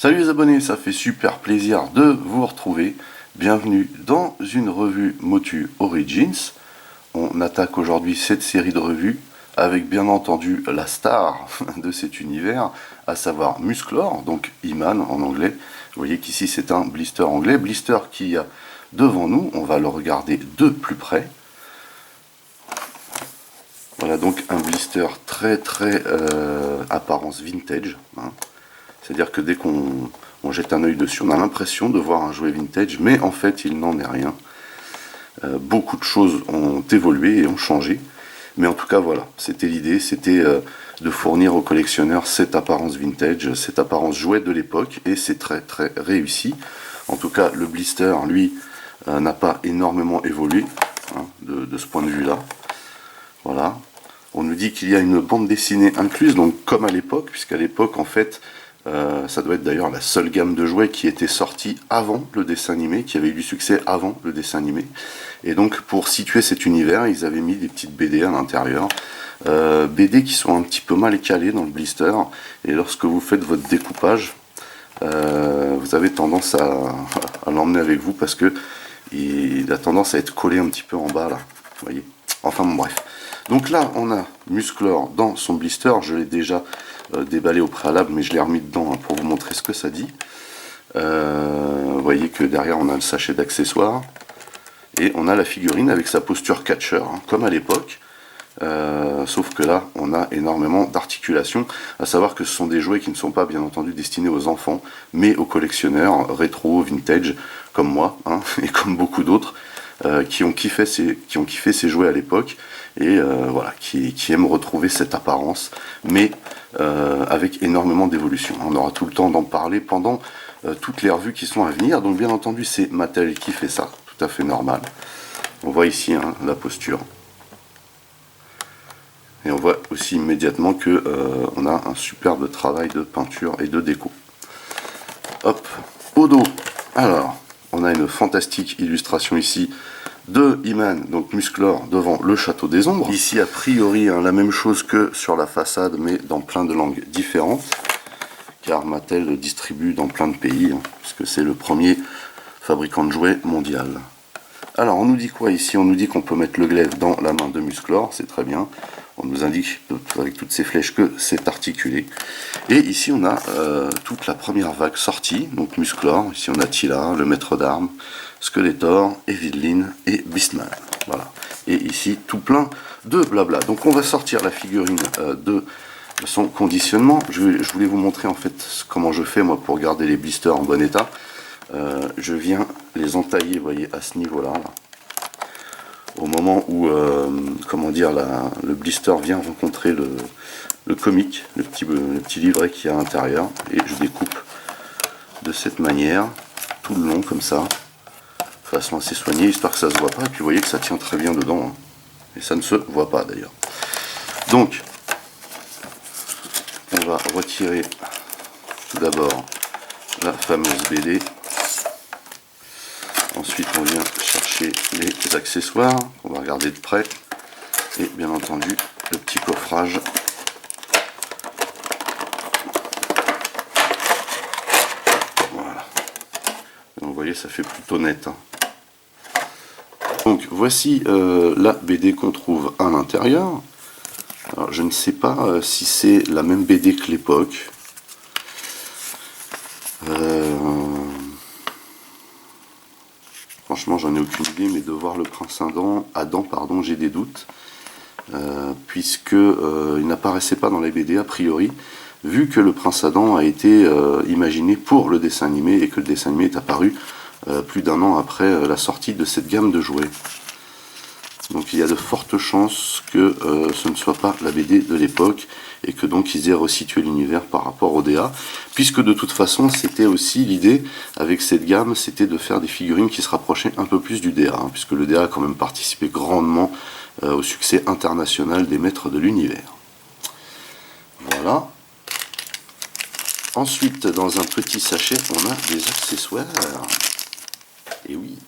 Salut les abonnés, ça fait super plaisir de vous retrouver. Bienvenue dans une revue Motu Origins. On attaque aujourd'hui cette série de revues avec bien entendu la star de cet univers, à savoir Musclor, donc He-Man en anglais. Vous voyez qu'ici c'est un blister anglais, blister qui a devant nous, on va le regarder de plus près. Voilà donc un blister très apparence vintage, hein. C'est-à-dire que dès qu'on jette un œil dessus, on a l'impression de voir un jouet vintage, mais en fait il n'en est rien. Beaucoup de choses ont évolué et ont changé, mais en tout cas voilà, c'était l'idée, c'était de fournir aux collectionneurs cette apparence vintage, cette apparence jouet de l'époque, et c'est très réussi. En tout cas le blister, lui, n'a pas énormément évolué, hein, de ce point de vue là. Voilà. On nous dit qu'il y a une bande dessinée incluse, donc comme à l'époque, puisqu'à l'époque en fait, ça doit être d'ailleurs la seule gamme de jouets qui était sortie avant le dessin animé, qui avait eu du succès avant le dessin animé. Et donc pour situer cet univers, ils avaient mis des petites BD à l'intérieur. BD qui sont un petit peu mal calées dans le blister, et lorsque vous faites votre découpage, vous avez tendance à l'emmener avec vous parce que il a tendance à être collé un petit peu en bas là, vous voyez. Enfin bon bref. Donc là on a Musclor dans son blister, je l'ai déjà déballé au préalable, mais je l'ai remis dedans, hein, pour vous montrer ce que ça dit. Vous voyez que derrière on a le sachet d'accessoires et on a la figurine avec sa posture catcher, hein, comme à l'époque, sauf que là on a énormément d'articulations, à savoir que ce sont des jouets qui ne sont pas bien entendu destinés aux enfants, mais aux collectionneurs rétro, vintage, comme moi, hein, et comme beaucoup d'autres, qui ont kiffé ces jouets à l'époque, et voilà, qui aiment retrouver cette apparence, mais avec énormément d'évolution. On aura tout le temps d'en parler pendant toutes les revues qui sont à venir, donc bien entendu c'est Mattel qui fait ça, tout à fait normal. On voit ici, hein, la posture, et on voit aussi immédiatement que on a un superbe travail de peinture et de déco. Hop, au dos, alors on a une fantastique illustration ici de He-Man, donc Musclor devant le château des ombres. Ici a priori, hein, la même chose que sur la façade, mais dans plein de langues différentes, car Mattel le distribue dans plein de pays, hein, puisque c'est le premier fabricant de jouets mondial. Alors on nous dit quoi ici? On nous dit qu'on peut mettre le glaive dans la main de Musclor, c'est très bien. On nous indique avec toutes ces flèches que c'est articulé. Et ici on a toute la première vague sortie, donc Musclor. Ici on a Teela, le maître d'armes, Skeletor, Evidlyn et Beastman. Voilà. Et ici tout plein de blabla. Donc on va sortir la figurine de son conditionnement. Je voulais vous montrer en fait comment je fais moi pour garder les blisters en bon état. Je viens les entailler, vous voyez, à ce niveau-là. Là. Au moment où, comment dire, le blister vient rencontrer le comic, le petit livret qui est à l'intérieur, et je découpe de cette manière, tout le long comme ça, de façon assez soignée, histoire que ça se voit pas, et puis vous voyez que ça tient très bien dedans, hein, et ça ne se voit pas d'ailleurs. Donc, on va retirer tout d'abord la fameuse BD. Ensuite on vient chercher les accessoires, on va regarder de près, et bien entendu le petit coffrage. Voilà. Donc, vous voyez, ça fait plutôt net, hein. Donc voici la BD qu'on trouve à l'intérieur. Alors je ne sais pas si c'est la même BD que l'époque. Franchement, j'en ai aucune idée, mais de voir le prince Adam, pardon, j'ai des doutes, puisque il n'apparaissait pas dans les BD a priori, vu que le prince Adam a été imaginé pour le dessin animé et que le dessin animé est apparu plus d'1 an après la sortie de cette gamme de jouets. Donc il y a de fortes chances que ce ne soit pas la BD de l'époque et que donc ils aient resitué l'univers par rapport au DA, puisque de toute façon c'était aussi l'idée avec cette gamme, c'était de faire des figurines qui se rapprochaient un peu plus du DA, hein, puisque le DA a quand même participé grandement au succès international des maîtres de l'univers. Voilà. Ensuite, dans un petit sachet, on a des accessoires. Et oui,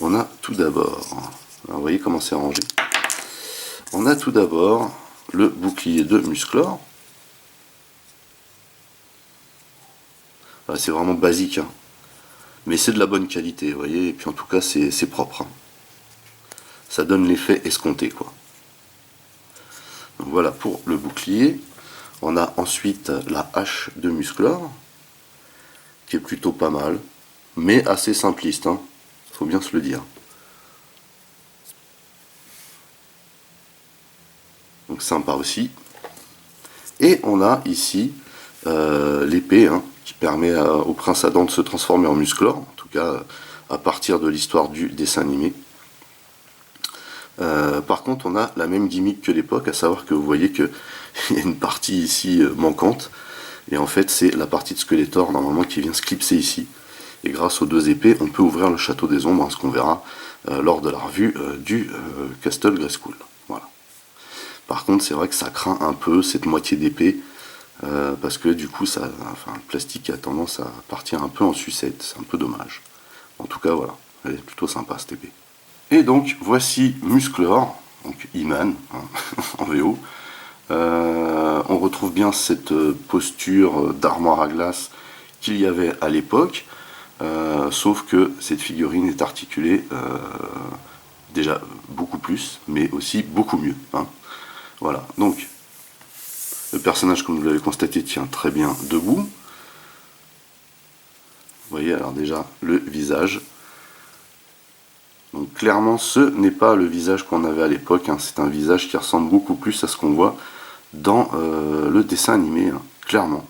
on a tout d'abord... Alors, vous voyez comment c'est rangé. On a tout d'abord le bouclier de Musclor. Voilà, c'est vraiment basique, hein. Mais c'est de la bonne qualité, vous voyez, et puis en tout cas c'est propre, hein. Ça donne l'effet escompté, quoi. Donc voilà pour le bouclier. On a ensuite la hache de Musclor, qui est plutôt pas mal, mais assez simpliste, hein. Faut bien se le dire. Donc sympa aussi. Et on a ici l'épée, hein, qui permet au prince Adam de se transformer en Musclor, en tout cas à partir de l'histoire du dessin animé. Par contre, on a la même gimmick que l'époque, à savoir que vous voyez qu'il y a une partie ici manquante, et en fait c'est la partie de Skeletor normalement qui vient se clipser ici. Et grâce aux deux épées, on peut ouvrir le château des ombres, hein, ce qu'on verra lors de la revue du Castle Grayskull. Voilà. Par contre, c'est vrai que ça craint un peu cette moitié d'épée, parce que du coup, le plastique a tendance à partir un peu en sucette. C'est un peu dommage. En tout cas, voilà, elle est plutôt sympa cette épée. Et donc, voici Musclor, donc He-Man, hein, en VO. On retrouve bien cette posture d'armoire à glace qu'il y avait à l'époque. Sauf que cette figurine est articulée déjà beaucoup plus, mais aussi beaucoup mieux, hein. Voilà, donc le personnage, comme vous l'avez constaté, tient très bien debout. Vous voyez alors déjà le visage. Donc clairement, ce n'est pas le visage qu'on avait à l'époque, hein. C'est un visage qui ressemble beaucoup plus à ce qu'on voit dans le dessin animé, hein, clairement.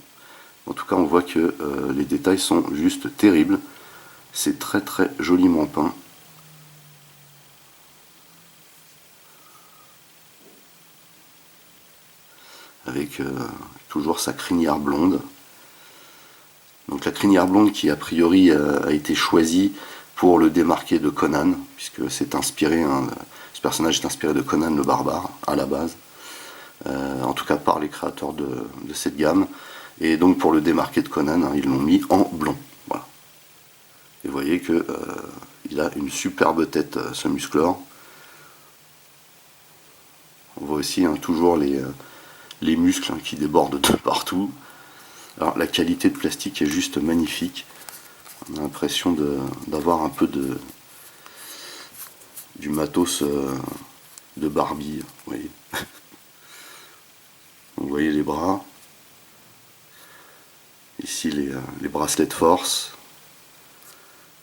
En tout cas, on voit que les détails sont juste terribles. C'est très très joliment peint. Avec toujours sa crinière blonde. Donc la crinière blonde qui a priori a été choisie pour le démarquer de Conan, puisque c'est inspiré, hein, ce personnage est inspiré de Conan le barbare à la base, en tout cas par les créateurs de cette gamme. Et donc pour le démarquer de Conan, hein, ils l'ont mis en blond. Voilà. Et vous voyez que il a une superbe tête, ce Musclor. On voit aussi, hein, toujours les muscles, hein, qui débordent de partout. Alors la qualité de plastique est juste magnifique. On a l'impression d'avoir un peu du matos de Barbie, vous voyez. Vous voyez les bras. Ici les bracelets de force.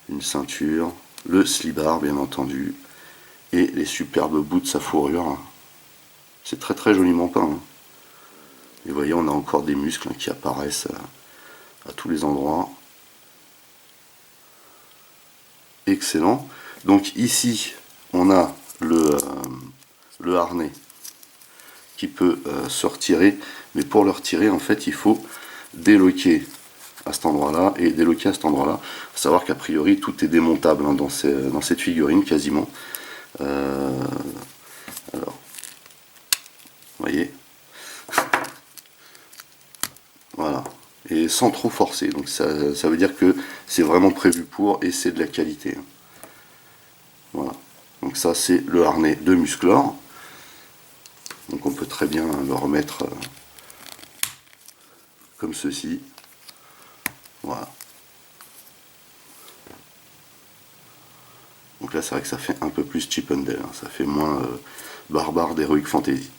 Une ceinture. Le slibard, bien entendu. Et les superbes boots à fourrure. C'est très très joliment peint, hein. Et vous voyez, on a encore des muscles, hein, qui apparaissent à tous les endroits. Excellent. Donc ici, on a le harnais qui peut se retirer. Mais pour le retirer, en fait, il faut déloquer à cet endroit-là et déloquer à cet endroit-là. Il faut savoir qu'a priori, tout est démontable, hein, dans cette figurine, quasiment. Alors, vous voyez. Voilà, et sans trop forcer, donc ça veut dire que c'est vraiment prévu pour, et c'est de la qualité. Voilà, donc ça c'est le harnais de Musclor, donc on peut très bien le remettre comme ceci. Voilà. Donc là c'est vrai que ça fait un peu plus Chip 'n Dale, hein, ça fait moins barbare d'Heroic Fantasy.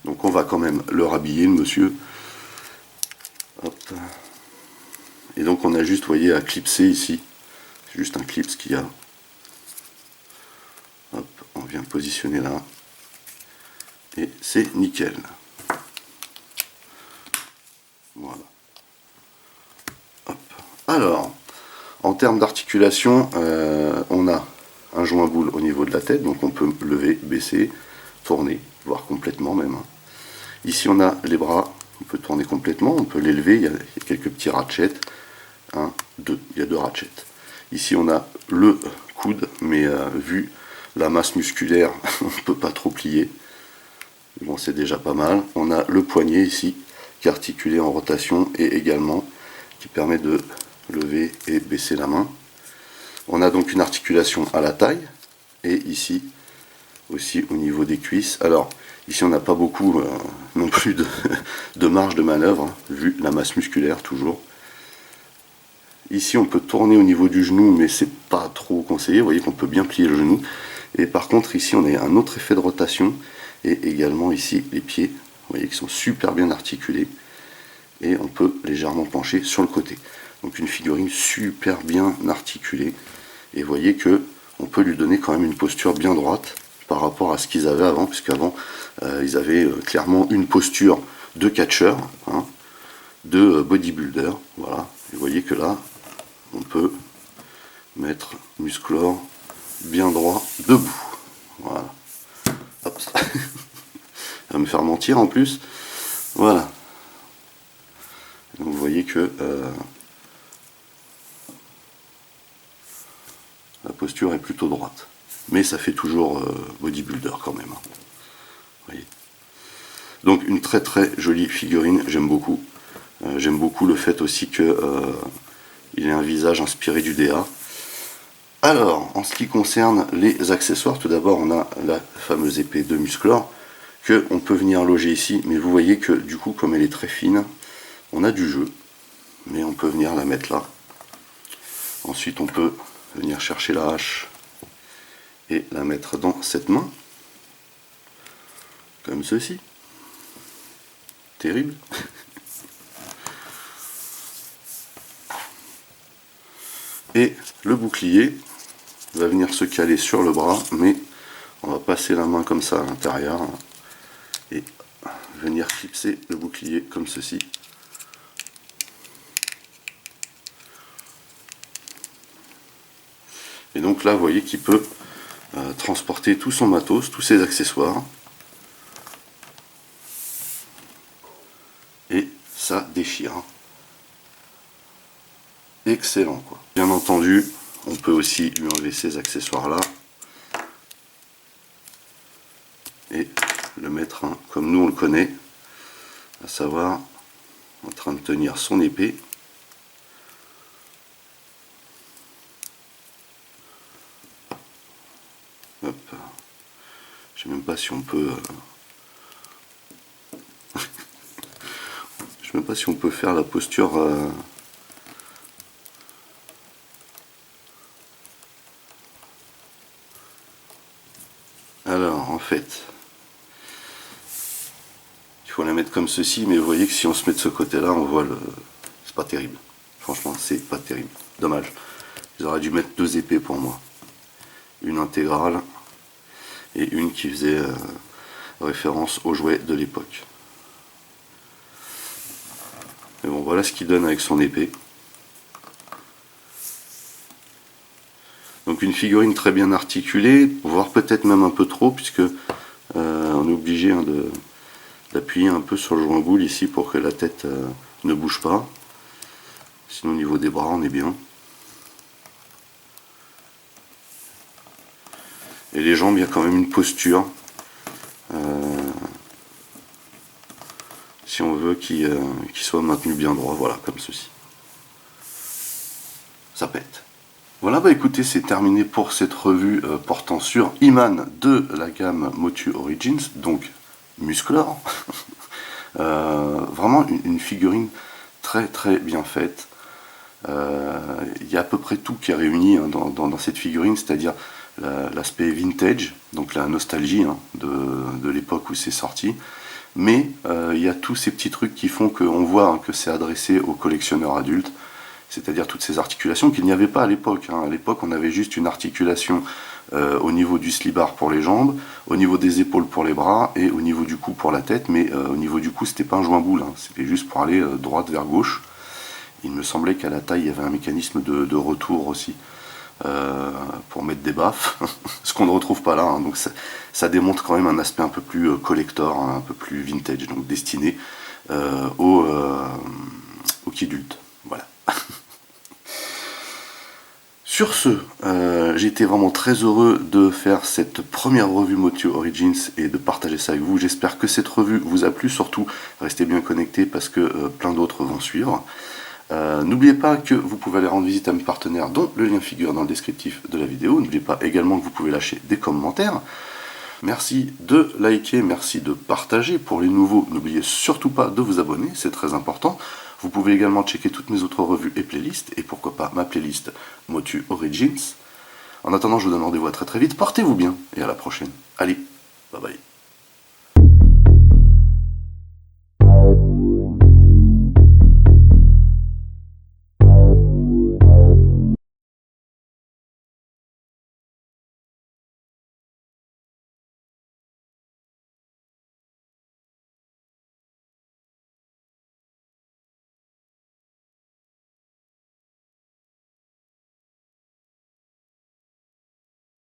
Donc on va quand même le rhabiller, le monsieur. Hop. Et donc on a juste, vous voyez, à clipser ici. C'est juste un clips qu'il y a. Hop, on vient positionner là. Et c'est nickel. Voilà. Hop. Alors, en termes d'articulation, on a un joint boule au niveau de la tête, donc on peut lever, baisser, tourner, voire complètement même, hein. Ici on a les bras, on peut tourner complètement, on peut les lever, il y a quelques petits ratchets. 1, 2, il y a 2 ratchets. Ici on a le coude, mais vu la masse musculaire, on ne peut pas trop plier. Bon, c'est déjà pas mal. On a le poignet ici, qui est articulé en rotation, et également qui permet de lever et baisser la main. On a donc une articulation à la taille, et ici aussi au niveau des cuisses. Alors ici on n'a pas beaucoup non plus de marge de manœuvre, hein, vu la masse musculaire toujours. Ici on peut tourner au niveau du genou, mais c'est pas trop conseillé. Vous voyez qu'on peut bien plier le genou. Et par contre ici on a un autre effet de rotation, et également ici les pieds, vous voyez qu'ils sont super bien articulés, et on peut légèrement pencher sur le côté. Donc une figurine super bien articulée, et vous voyez que on peut lui donner quand même une posture bien droite par rapport à ce qu'ils avaient avant, puisqu'avant ils avaient clairement une posture de catcheur, hein, de bodybuilder, voilà. Et vous voyez que là on peut mettre Musclor bien droit debout, voilà. Hop. Ça va me faire mentir en plus, voilà. Donc vous voyez que la posture est plutôt droite, mais ça fait toujours bodybuilder quand même, hein. Vous voyez. Donc une très très jolie figurine, j'aime beaucoup. J'aime beaucoup le fait aussi que il ait un visage inspiré du DA. Alors, en ce qui concerne les accessoires, tout d'abord on a la fameuse épée de Musclor que on peut venir loger ici, mais vous voyez que du coup comme elle est très fine, on a du jeu, mais on peut venir la mettre là. Ensuite on peut venir chercher la hache et la mettre dans cette main, comme ceci. Terrible. Et le bouclier va venir se caler sur le bras, mais on va passer la main comme ça à l'intérieur et venir clipser le bouclier comme ceci. Et donc là vous voyez qu'il peut transporter tout son matos, tous ses accessoires, et ça déchire. Excellent quoi. Bien entendu, on peut aussi lui enlever ces accessoires là et le mettre comme nous on le connaît, à savoir en train de tenir son épée. Hop. Je sais même pas si on peut je sais même pas si on peut faire la posture alors en fait il faut la mettre comme ceci, mais vous voyez que si on se met de ce côté là on voit le... c'est pas terrible, franchement c'est pas terrible, dommage. Ils auraient dû mettre deux épées pour moi, une intégrale et une qui faisait référence aux jouets de l'époque. Mais bon, voilà ce qu'il donne avec son épée. Donc une figurine très bien articulée, voire peut-être même un peu trop, puisque on est obligé d'appuyer un peu sur le joint boule ici pour que la tête ne bouge pas. Sinon au niveau des bras on est bien. Et les jambes, il y a quand même une posture. Si on veut qu'il soit maintenu bien droit, voilà, comme ceci. Ça pète. Voilà, bah écoutez, c'est terminé pour cette revue portant sur He-Man de la gamme Motu Origins, donc Musclor. Vraiment une figurine très très bien faite. Il y a à peu près tout qui est réuni hein, dans cette figurine, c'est-à-dire l'aspect vintage, donc la nostalgie hein, de l'époque où c'est sorti, mais il y a tous ces petits trucs qui font qu'on voit hein, que c'est adressé aux collectionneurs adultes, c'est-à-dire toutes ces articulations qu'il n'y avait pas à l'époque. Hein. À l'époque, on avait juste une articulation au niveau du slibard pour les jambes, au niveau des épaules pour les bras et au niveau du cou pour la tête, mais au niveau du cou, c'était pas un joint boule, hein. C'était juste pour aller droite vers gauche. Il me semblait qu'à la taille, il y avait un mécanisme de retour aussi, pour mettre des baffes, ce qu'on ne retrouve pas là, hein. Donc ça démontre quand même un aspect un peu plus collector, hein, un peu plus vintage, donc destiné aux kidultes. Voilà. Sur ce, j'ai été vraiment très heureux de faire cette première revue Motu Origins et de partager ça avec vous. J'espère que cette revue vous a plu, surtout restez bien connectés parce que plein d'autres vont suivre. N'oubliez pas que vous pouvez aller rendre visite à mes partenaires dont le lien figure dans le descriptif de la vidéo. N'oubliez pas également que vous pouvez lâcher des commentaires. Merci de liker, merci de partager. Pour les nouveaux, n'oubliez surtout pas de vous abonner, c'est très important. Vous pouvez également checker toutes mes autres revues et playlists, et pourquoi pas ma playlist Motu Origins. En attendant, je vous donne rendez-vous à très très vite. Portez-vous bien, et à la prochaine. Allez, bye bye.